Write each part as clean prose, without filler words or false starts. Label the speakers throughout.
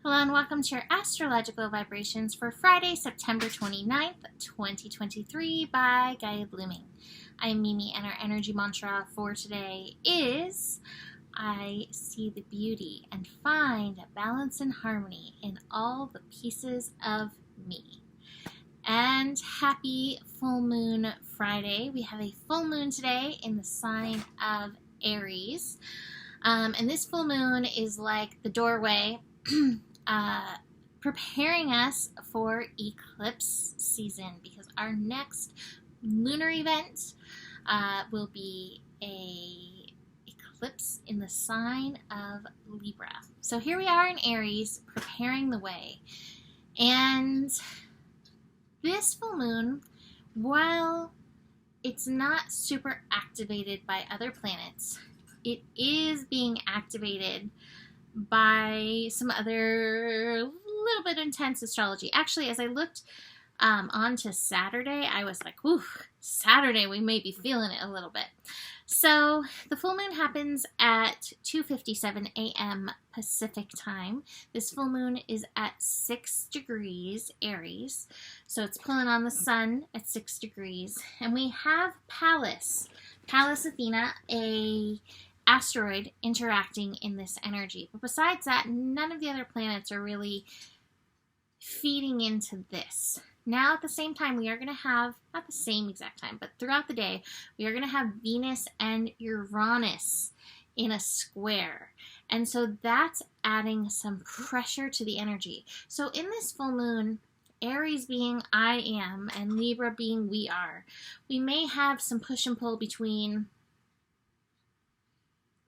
Speaker 1: Hello and welcome to your astrological vibrations for Friday, September 29th, 2023 by Gaia Blooming. I'm Mimi and our energy mantra for today is I see the beauty and find balance and harmony in all the pieces of me. And happy full moon Friday. We have a full moon today in the sign of Aries. And this full moon is like the doorway preparing us for eclipse season, because our next lunar event will be a eclipse in the sign of Libra. So here we are in Aries, preparing the way. And this full moon, while it's not super activated by other planets, it is being activated by some other little bit intense astrology. Actually, as I looked onto Saturday, I was like, whew, Saturday, we may be feeling it a little bit. So the full moon happens at 2:57 a.m. Pacific time. This full moon is at 6 degrees Aries. So it's pulling on the sun at 6 degrees. And we have Pallas Athena, a asteroid interacting in this energy. But besides that, none of the other planets are really feeding into this. Now, at the same time, we are going to have, not the same exact time, but throughout the day, we are going to have Venus and Uranus in a square. And so that's adding some pressure to the energy. So in this full moon, Aries being I am and Libra being we are, we may have some push and pull between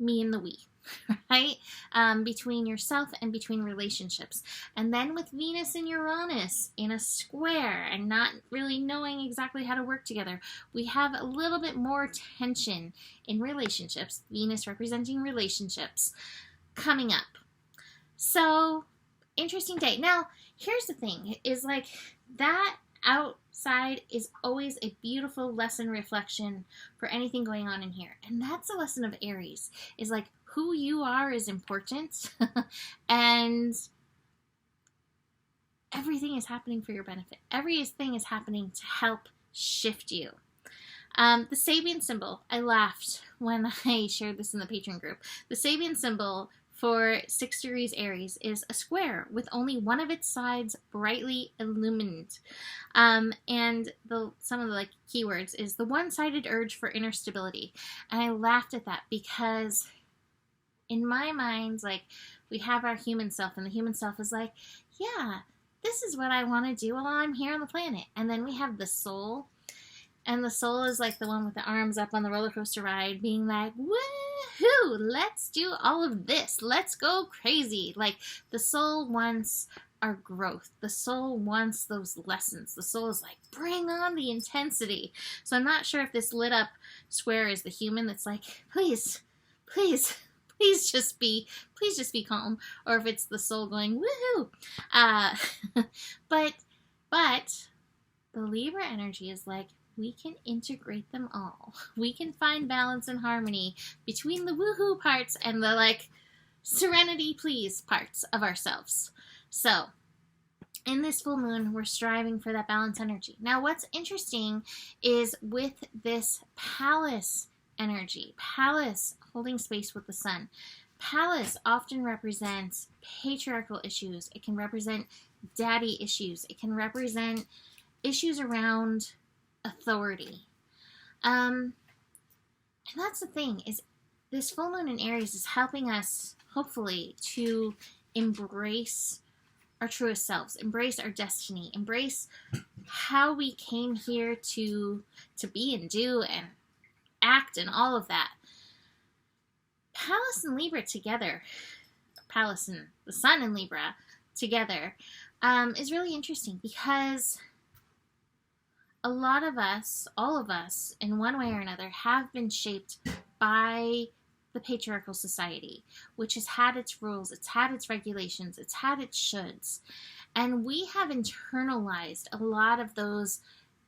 Speaker 1: me and the we, right? Between yourself and between relationships. And then with Venus and Uranus in a square and not really knowing exactly how to work together, we have a little bit more tension in relationships, Venus representing relationships, coming up. So, interesting day. Now, here's the thing, is like that outside is always a beautiful lesson reflection for anything going on in here. And that's the lesson of Aries, is like who you are is important and everything is happening for your benefit. Everything is happening to help shift you. The Sabian symbol, I laughed when I shared this in the Patreon group. The Sabian symbol for 6 degrees Aries is a square with only one of its sides brightly illumined. And some of the keywords is the one-sided urge for inner stability. And I laughed at that because in my mind, we have our human self, and the human self is like, yeah, this is what I want to do while I'm here on the planet. And then we have the soul. And the soul is like the one with the arms up on the roller coaster ride being like, woohoo, let's do all of this. Let's go crazy. Like the soul wants our growth. The soul wants those lessons. The soul is like, bring on the intensity. So I'm not sure if this lit up square is the human that's like, please just be calm. Or if it's the soul going, woohoo. But the Libra energy is like, we can integrate them all. We can find balance and harmony between the woohoo parts and the serenity please parts of ourselves. So in this full moon, we're striving for that balance energy. Now, what's interesting is with this Pallas energy, Pallas holding space with the sun, Pallas often represents patriarchal issues. It can represent daddy issues. It can represent issues around authority. And that's the thing, is this full moon in Aries is helping us, hopefully, to embrace our truest selves, embrace our destiny, embrace how we came here to be and do and act and all of that. Pallas and Libra together, Pallas and the sun in Libra together, is really interesting because a lot of us, all of us, in one way or another, have been shaped by the patriarchal society, which has had its rules, it's had its regulations, it's had its shoulds. And we have internalized a lot of those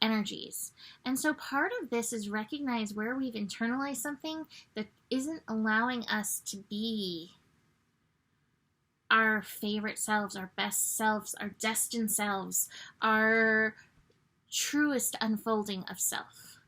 Speaker 1: energies. And so part of this is recognize where we've internalized something that isn't allowing us to be our favorite selves, our best selves, our destined selves, our truest unfolding of self.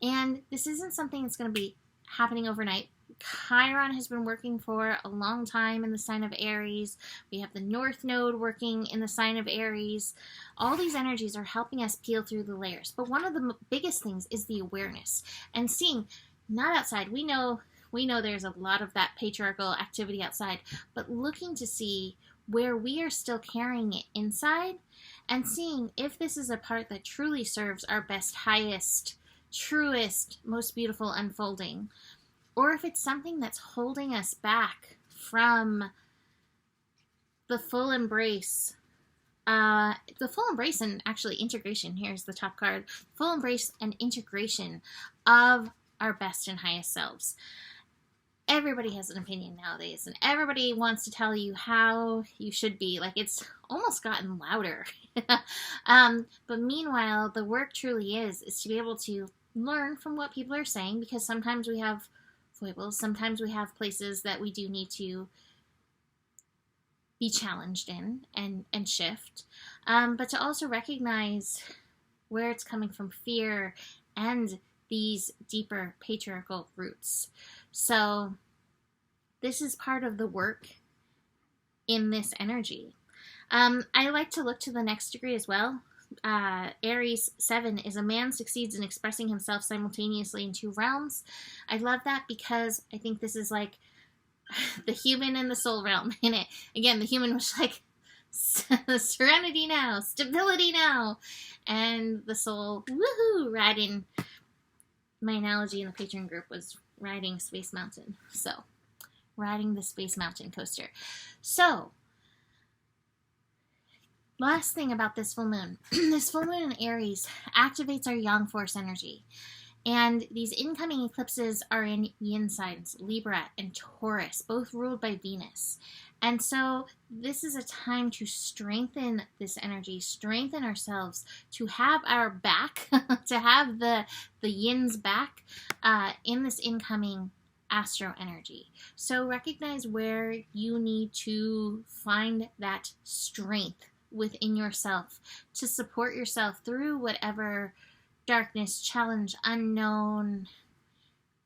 Speaker 1: And this isn't something that's going to be happening overnight. Chiron has been working for a long time in the sign of Aries. We have the North Node working in the sign of Aries. All these energies are helping us peel through the layers. But one of the biggest things is the awareness and seeing, not outside. We know there's a lot of that patriarchal activity outside, but looking to see where we are still carrying it inside and seeing if this is a part that truly serves our best, highest, truest, most beautiful unfolding, or if it's something that's holding us back from the full embrace. The full embrace and actually integration, here's the top card, full embrace and integration of our best and highest selves. Everybody has an opinion nowadays, and everybody wants to tell you how you should be. Like, it's almost gotten louder. But meanwhile, the work truly is to be able to learn from what people are saying, because sometimes we have foibles, sometimes we have places that we do need to be challenged in and shift, but to also recognize where it's coming from, fear and these deeper patriarchal roots. So this is part of the work in this energy. I like to look to the next degree as well. Aries 7 is a man succeeds in expressing himself simultaneously in two realms. I love that because I think this is like the human and the soul realm in it. Again, the human was like serenity now, stability now, and the soul, woohoo, riding. My analogy in the Patreon group was riding Space Mountain. So, riding the Space Mountain coaster. So, last thing about this full moon. This full moon in Aries activates our yang force energy. And these incoming eclipses are in yin signs, Libra and Taurus, both ruled by Venus. And so this is a time to strengthen this energy, strengthen ourselves, to have our back, to have the yin's back in this incoming astro energy. So recognize where you need to find that strength within yourself to support yourself through whatever darkness, challenge, unknown,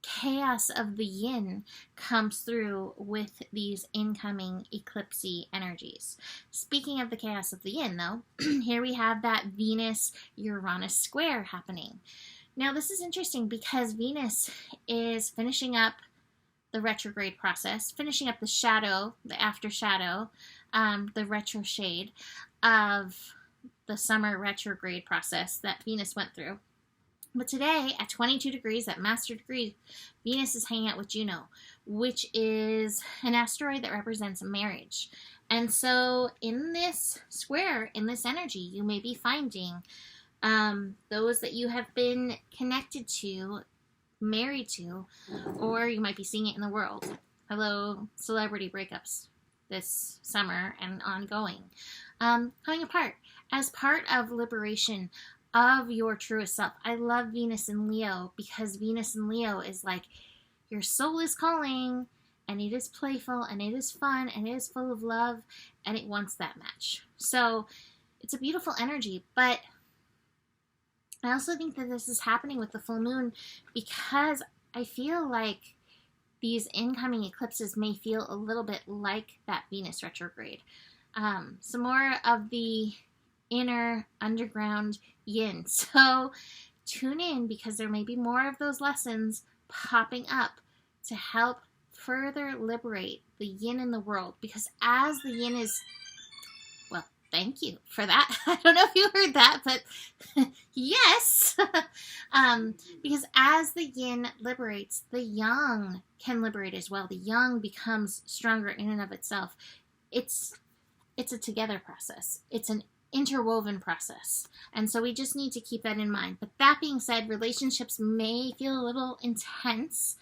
Speaker 1: chaos of the yin comes through with these incoming eclipsy energies. Speaking of the chaos of the yin, though, here we have that Venus-Uranus square happening. Now, this is interesting because Venus is finishing up the retrograde process, finishing up the shadow, the after shadow, the retro shade of the summer retrograde process that Venus went through. But today, at 22 degrees, at master degree, Venus is hanging out with Juno, which is an asteroid that represents marriage. And so in this square, in this energy, you may be finding those that you have been connected to, married to, or you might be seeing it in the world. Hello, celebrity breakups this summer and ongoing. Coming apart as part of liberation of your truest self. I love Venus in Leo because Venus in Leo is like your soul is calling, and it is playful, and it is fun, and it is full of love, and it wants that match. So it's a beautiful energy, but I also think that this is happening with the full moon because I feel like these incoming eclipses may feel a little bit like that Venus retrograde. Some more of the inner underground yin. So tune in because there may be more of those lessons popping up to help further liberate the yin in the world. Because as the yin is, well, thank you for that. I don't know if you heard that, but yes. Because as the yin liberates, the yang can liberate as well. The yang becomes stronger in and of itself. It's a together process. It's an interwoven process. And so we just need to keep that in mind. But that being said, relationships may feel a little intense.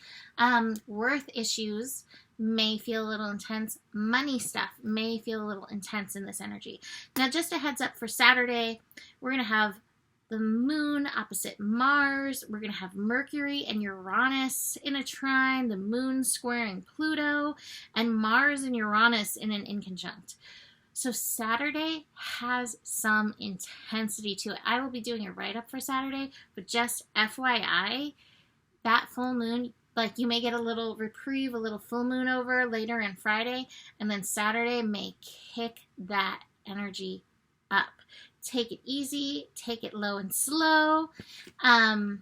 Speaker 1: Worth issues may feel a little intense. Money stuff may feel a little intense in this energy. Now, just a heads up for Saturday, we're going to have the moon opposite Mars. We're going to have Mercury and Uranus in a trine, the moon squaring Pluto, and Mars and Uranus in an inconjunct. So Saturday has some intensity to it. I will be doing a write-up for Saturday, but just FYI, that full moon, like you may get a little reprieve, a little full moon over later on Friday, and then Saturday may kick that energy up. Take it easy, take it low and slow, and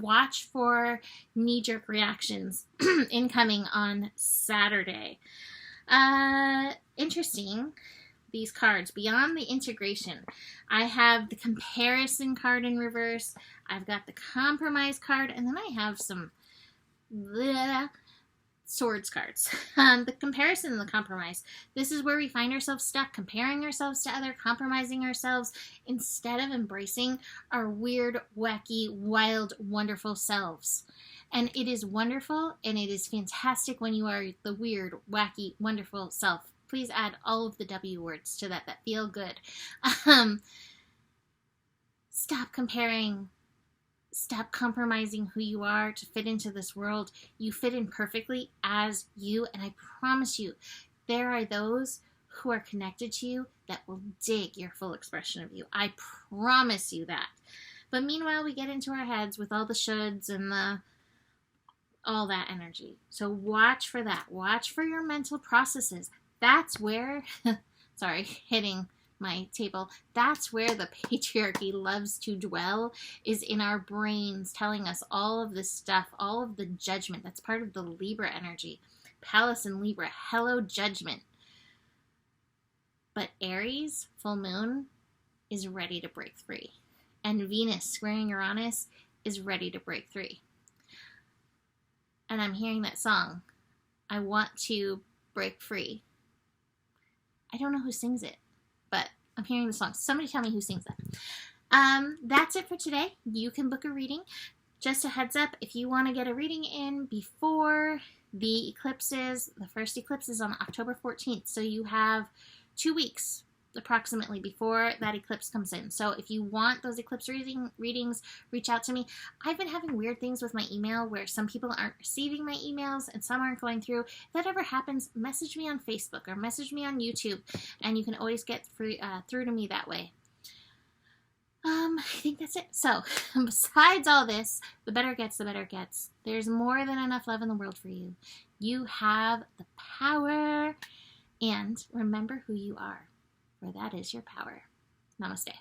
Speaker 1: watch for knee-jerk reactions incoming on Saturday. Interesting, these cards. Beyond the integration, I have the comparison card in reverse. I've got the compromise card, and then I have some swords cards. The comparison and the compromise. This is where we find ourselves stuck, comparing ourselves to others, compromising ourselves, instead of embracing our weird, wacky, wild, wonderful selves. And it is wonderful, and it is fantastic when you are the weird, wacky, wonderful self. Please add all of the W words to that feel good. Stop comparing. Stop compromising who you are to fit into this world. You fit in perfectly as you, and I promise you, there are those who are connected to you that will dig your full expression of you. I promise you that. But meanwhile, we get into our heads with all the shoulds and all that energy. So watch for that. Watch for your mental processes. That's where, sorry, hitting my table. That's where the patriarchy loves to dwell, is in our brains, telling us all of this stuff, all of the judgment. That's part of the Libra energy. Palace in Libra, hello judgment. But Aries, full moon, is ready to break free. And Venus squaring Uranus is ready to break free. And I'm hearing that song, I Want to Break Free. I don't know who sings it, but I'm hearing the song. Somebody tell me who sings that. That's it for today. You can book a reading. Just a heads up, if you want to get a reading in before the eclipses, the first eclipse is on October 14th. So you have 2 weeks approximately before that eclipse comes in. So if you want those eclipse readings, reach out to me. I've been having weird things with my email where some people aren't receiving my emails and some aren't going through. If that ever happens, message me on Facebook or message me on YouTube, and you can always get through to me that way. I think that's it. So besides all this, the better it gets, the better it gets. There's more than enough love in the world for you. You have the power, and remember who you are, for that is your power. Namaste.